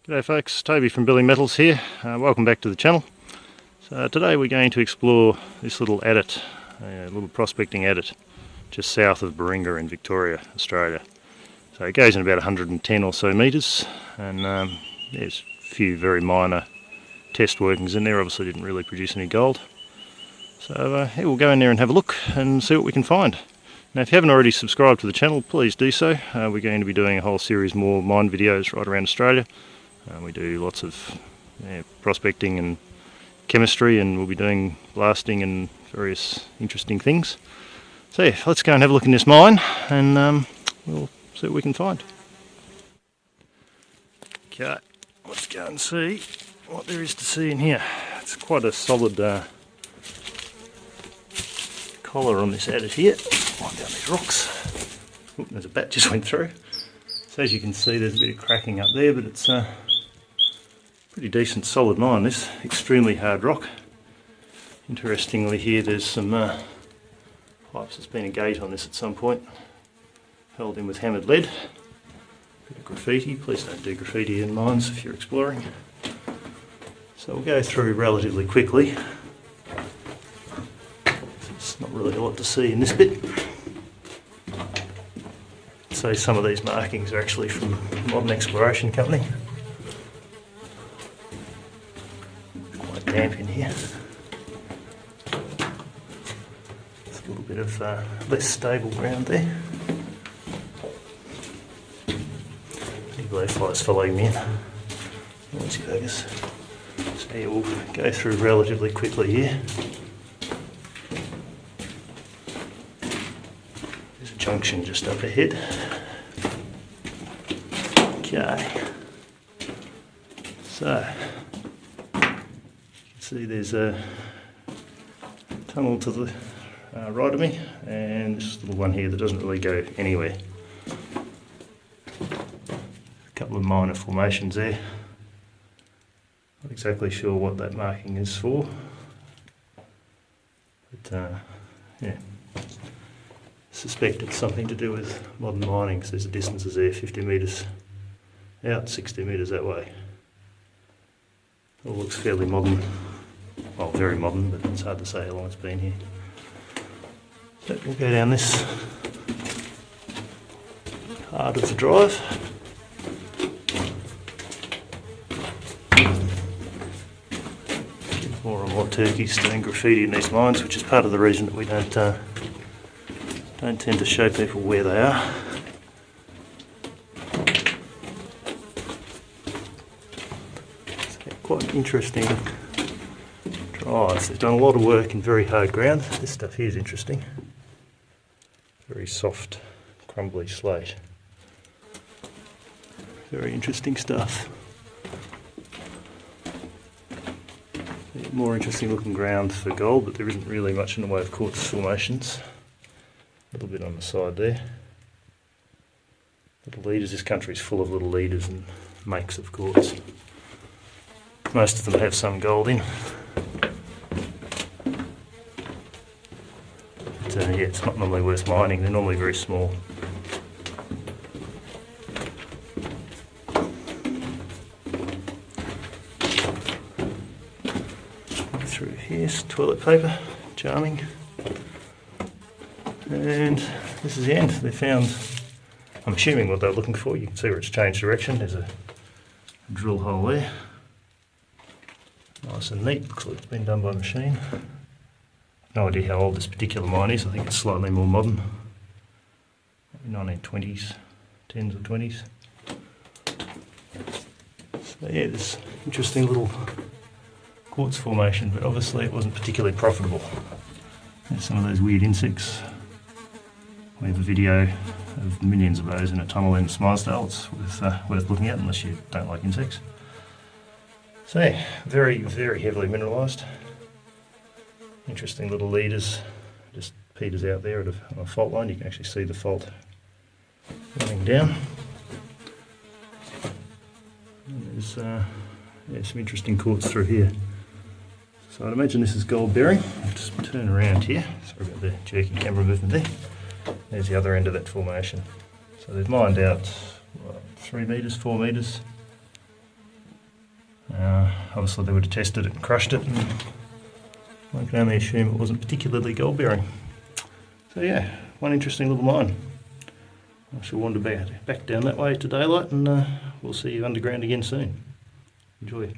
G'day folks, Toby from Building Metals here. Welcome back to the channel. So today we're going to explore this little adit, a little prospecting adit, just south of Berringa in Victoria, Australia. So it goes in about 110 or so metres, and there's a few very minor test workings in there. Obviously didn't really produce any gold. So yeah, we'll go in there and have a look and see what we can find. Now if you haven't already subscribed to the channel, please do so. We're going to be doing a whole series more mine videos right around Australia. We do lots of prospecting and chemistry, and we'll be doing blasting and various interesting things. So yeah, let's go and have a look in this mine, and we'll see what we can find. Okay, let's go and see what there is to see in here. It's quite a solid collar on this adit here. Climb down these rocks. Oop, there's a bat just went through. So as you can see, there's a bit of cracking up there, but it's pretty decent solid mine, this. Extremely hard rock. Interestingly here there's some pipes. There's been a gate on this at some point, held in with hammered lead. Bit of graffiti. Please don't do graffiti in mines if you're exploring. So we'll go through relatively quickly. There's not really a lot to see in this bit. So some of these markings are actually from a modern exploration company. Quite damp in here. There's a little bit of less stable ground there. Any blowflies following me in. Noisy buggers. So yeah, we'll go through relatively quickly here. There's a junction just up ahead. Okay. So you can see there's a tunnel to the right of me, and this little one here that doesn't really go anywhere. A couple of minor formations there. Not exactly sure what that marking is for, but yeah, suspect it's something to do with modern mining, because there's a distances there, 50 metres out, 60 metres that way. All looks fairly modern. Well, very modern, but it's hard to say how long it's been here. So we'll go down this part of the drive. More and more turkeys doing graffiti in these mines, which is part of the reason that we don't tend to show people where they are. So quite an interesting drive. They've done a lot of work in very hard ground. This stuff here is interesting. Very soft, crumbly slate. Very interesting stuff. More interesting looking ground for gold, but there isn't really much in the way of quartz formations. A little bit on the side there. Little leaders. This country is full of little leaders and makes of quartz. Most of them have some gold in. But yeah, it's not normally worth mining. They're normally very small. Through here's toilet paper, charming. And this is the end. They found, I'm assuming what they're looking for. You can see where it's changed direction. There's a drill hole there. Nice and neat. Looks like it's been done by machine. No idea how old this particular mine is. I think it's slightly more modern. Maybe 1920s, 10s or 20s. So yeah, this interesting little quartz formation, but obviously it wasn't particularly profitable. There's some of those weird insects. We have a video of millions of those in a tunnel in Smarsdale. It's worth looking at unless you don't like insects. So yeah, very, very heavily mineralised. Interesting little leaders. Just peters out there at on a fault line. You can actually see the fault running down. And there's yeah, some interesting quartz through here. So I'd imagine this is gold bearing. I'll just turn around here. Sorry about the jerky camera movement there. There's the other end of that formation. So they've mined out 3 metres, 4 metres Obviously they would have tested it and crushed it, and I can only assume it wasn't particularly gold bearing. So yeah, one interesting little mine. I shall wander back down that way to daylight, and we'll see you underground again soon. Enjoy.